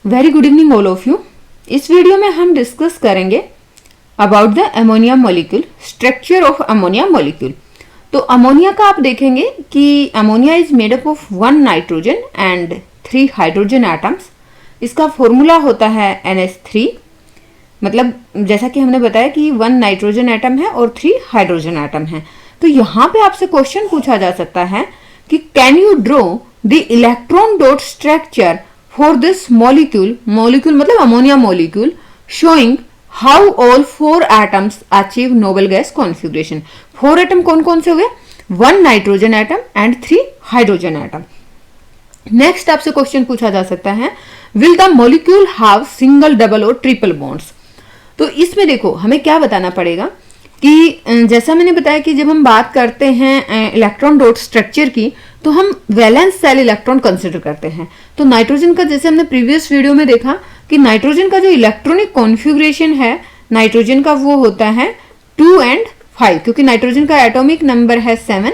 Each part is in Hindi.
Very good evening all of you. इस वीडियो में हम डिस्कस करेंगे about the ammonia molecule, structure of ammonia molecule. तो अमोनिया का आप देखेंगे कि ammonia is made up of 1 nitrogen and 3 hydrogen atoms. इसका फॉर्मूला होता है NH3। मतलब जैसा कि हमने बताया कि 1 नाइट्रोजन एटम है और 3 हाइड्रोजन एटम है। तो यहाँ पे आपसे क्वेश्चन पूछा जा सकता है कि can you draw the electron dot structure for this molecule, molecule मतलब ammonia molecule, showing how all 4 atoms achieve noble gas configuration. 4 atom कौन कौन से हो गए? 1 nitrogen atom and 3 hydrogen atom. Next आपसे क्वेश्चन पूछा जा सकता है will the molecule have single, double और ट्रिपल बॉन्ड्स। तो इसमें देखो हमें क्या बताना पड़ेगा कि जैसा मैंने बताया कि जब हम बात करते हैं इलेक्ट्रॉन डॉट स्ट्रक्चर की तो हम वैलेंस सेल इलेक्ट्रॉन कंसिडर करते हैं। तो नाइट्रोजन का जैसे हमने प्रीवियस वीडियो में देखा कि नाइट्रोजन का जो इलेक्ट्रॉनिक कॉन्फ़िगरेशन है नाइट्रोजन का वो होता है 2 and 5, क्योंकि नाइट्रोजन का एटॉमिक नंबर है 7।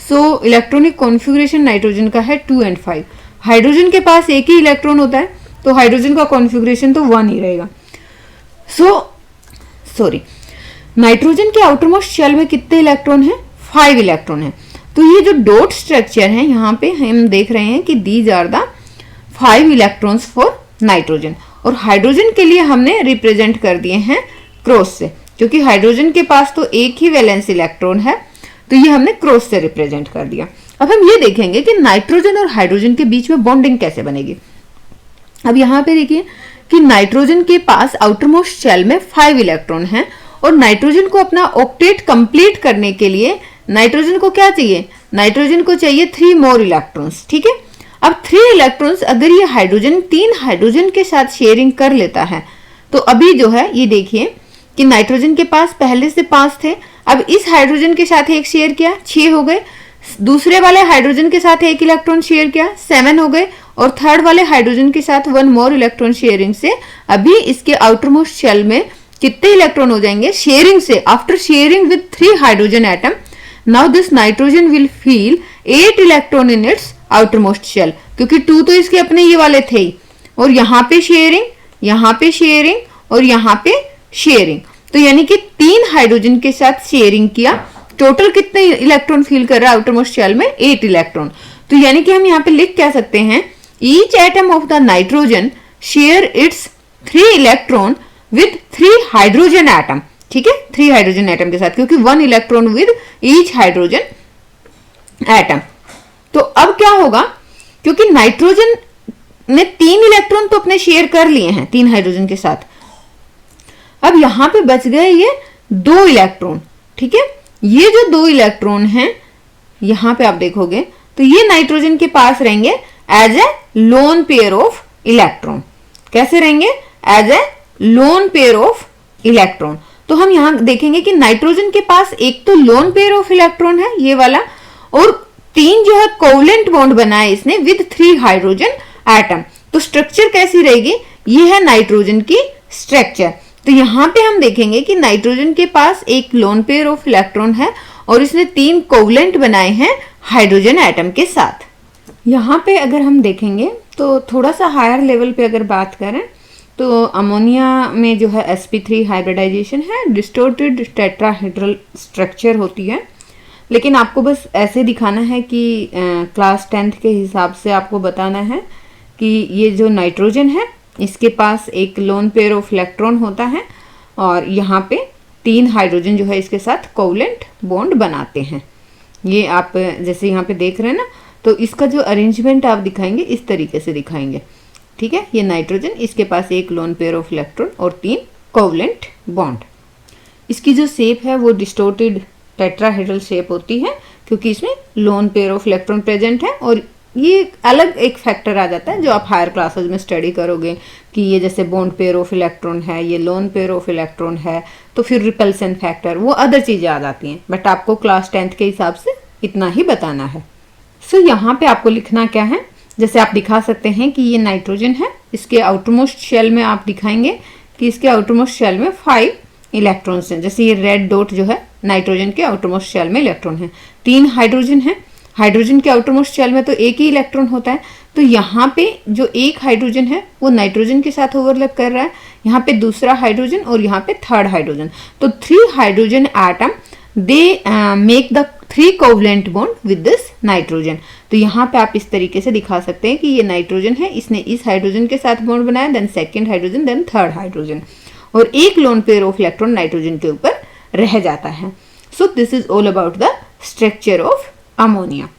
सो इलेक्ट्रॉनिक कॉन्फ़िगरेशन नाइट्रोजन का है 2 and 5। हाइड्रोजन के पास एक ही इलेक्ट्रॉन होता है तो हाइड्रोजन का कॉन्फ़िगरेशन तो 1 ही रहेगा। नाइट्रोजन के आउटरमोस्ट शेल में कितने इलेक्ट्रॉन हैं? 5 इलेक्ट्रॉन है। तो ये जो डॉट स्ट्रक्चर है यहाँ पे हम देख रहे हैं कि these are the 5 electrons for nitrogen. और हाइड्रोजन के लिए हमने रिप्रेजेंट कर दिए हैं क्रॉस से, क्योंकि हाइड्रोजन के पास तो एक ही वैलेंस इलेक्ट्रॉन है तो ये हमने क्रॉस से रिप्रेजेंट कर दिया। अब हम ये देखेंगे कि नाइट्रोजन और हाइड्रोजन के बीच में बॉन्डिंग कैसे बनेगी। अब यहाँ पे देखिए कि नाइट्रोजन के पास आउटरमोस्ट शेल में 5 इलेक्ट्रॉन है और नाइट्रोजन को अपना ऑक्टेट कंप्लीट करने के लिए नाइट्रोजन को क्या चाहिए? नाइट्रोजन को चाहिए 3 मोर इलेक्ट्रॉन्स। ठीक है, अब 3 इलेक्ट्रॉन्स अगर ये हाइड्रोजन 3 हाइड्रोजन के साथ शेयरिंग कर लेता है तो अभी जो है ये देखिए कि नाइट्रोजन के पास पहले से 5 थे, अब इस हाइड्रोजन के साथ एक शेयर किया 6 हो गए, दूसरे वाले हाइड्रोजन के साथ एक इलेक्ट्रॉन शेयर किया 7 हो गए, और थर्ड वाले हाइड्रोजन के साथ 1 मोर इलेक्ट्रॉन शेयरिंग से अभी इसके आउटरमोस्ट शेल में कितने इलेक्ट्रॉन हो जाएंगे? शेयरिंग से, after sharing with 3 hydrogen atom, now this nitrogen will feel 8 electron in its outermost shell, क्योंकि 2 तो इसके अपने ये वाले थे ही, और यहाँ पे शेयरिंग, यहाँ पे शेयरिंग और यहाँ पे शेयरिंग, तो यानी कि 3 हाइड्रोजन के साथ शेयरिंग किया। टोटल कितने इलेक्ट्रॉन फील कर रहा है आउटरमोस्ट शेल में? 8 इलेक्ट्रॉन। तो यानी कि हम यहाँ पे लिख क्या सकते हैं, each atom of the nitrogen share its 3 electron with 3 hydrogen atom. ठीक है, 3 हाइड्रोजन एटम के साथ, क्योंकि 1 electron with each hydrogen atom. तो अब क्या होगा, क्योंकि नाइट्रोजन ने 3 इलेक्ट्रॉन तो अपने शेयर कर लिए हैं 3 हाइड्रोजन के साथ, अब यहां पे बच गए ये 2 इलेक्ट्रॉन। ठीक है, ये जो 2 इलेक्ट्रॉन हैं यहां पे आप देखोगे तो ये नाइट्रोजन के पास रहेंगे as a lone pair of electron. कैसे रहेंगे? As a lone pair of electron. तो हम यहां देखेंगे कि नाइट्रोजन के पास एक तो लोन पेयर ऑफ इलेक्ट्रॉन है ये वाला, और 3 जो है कोवलेंट बॉन्ड बनाया इसने विद 3 हाइड्रोजन एटम। तो स्ट्रक्चर कैसी रहेगी? ये है नाइट्रोजन की स्ट्रक्चर। तो यहां पे हम देखेंगे कि नाइट्रोजन के पास एक लोन पेयर ऑफ इलेक्ट्रॉन है और इसने 3 कोवलेंट बनाए हैं हाइड्रोजन एटम के साथ। यहाँ पे अगर हम देखेंगे तो थोड़ा सा हायर लेवल पे अगर बात करें तो अमोनिया में जो है sp3 हाइब्रिडाइजेशन है, डिस्टोर्टेड टेट्राहेड्रल स्ट्रक्चर होती है। लेकिन आपको बस ऐसे दिखाना है कि क्लास 10th के हिसाब से आपको बताना है कि ये जो नाइट्रोजन है इसके पास एक लोन पेयर ऑफ इलेक्ट्रॉन होता है और यहाँ पे 3 हाइड्रोजन जो है इसके साथ कोवलेंट बॉन्ड बनाते हैं। ये आप जैसे यहाँ पे देख रहे हैं ना, तो इसका जो अरेंजमेंट आप दिखाएंगे इस तरीके से दिखाएंगे। ठीक है, ये नाइट्रोजन, इसके पास एक लोन पेयर ऑफ इलेक्ट्रॉन और 3 कोवलेंट बॉन्ड। इसकी जो शेप है वो डिस्टोर्टेड टेट्राहेड्रल शेप होती है क्योंकि इसमें loan pair of electron present है। और ये अलग एक फैक्टर आ जाता है जो आप हायर क्लासेस में स्टडी करोगे कि ये जैसे बॉन्ड पेयर ऑफ इलेक्ट्रॉन है, ये लोन पेयर ऑफ इलेक्ट्रॉन है, तो फिर रिपल्सन फैक्टर, वो अदर चीज़ें आ जाती हैं। बट आपको क्लास 10th के हिसाब से इतना ही बताना है। सो यहाँ पे आपको लिखना क्या है, जैसे आप दिखा सकते हैं कि ये नाइट्रोजन है, इसके आउटरमोस्ट शेल में आप दिखाएंगे कि इसके आउटरमोस्ट शेल में 5 इलेक्ट्रॉन्स हैं। जैसे ये रेड डॉट जो है नाइट्रोजन के आउटरमोस्ट शेल में इलेक्ट्रॉन है, 3 हाइड्रोजन है। हाइड्रोजन के आउटरमोस्ट शेल में तो एक ही इलेक्ट्रॉन होता है, तो यहाँ पे जो एक हाइड्रोजन है वो नाइट्रोजन के साथ ओवरलैप कर रहा है, यहाँ पे दूसरा हाइड्रोजन और यहाँ पे थर्ड हाइड्रोजन। तो 3 hydrogen atom they make the 3 covalent bond with this nitrogen. तो यहाँ पे आप इस तरीके से दिखा सकते हैं कि ये नाइट्रोजन है, इसने इस हाइड्रोजन के साथ बॉन्ड बनाया, then second hydrogen, then third hydrogen, और एक lone pair of electron nitrogen के ऊपर रह जाता है। So this is all about the structure of ammonia.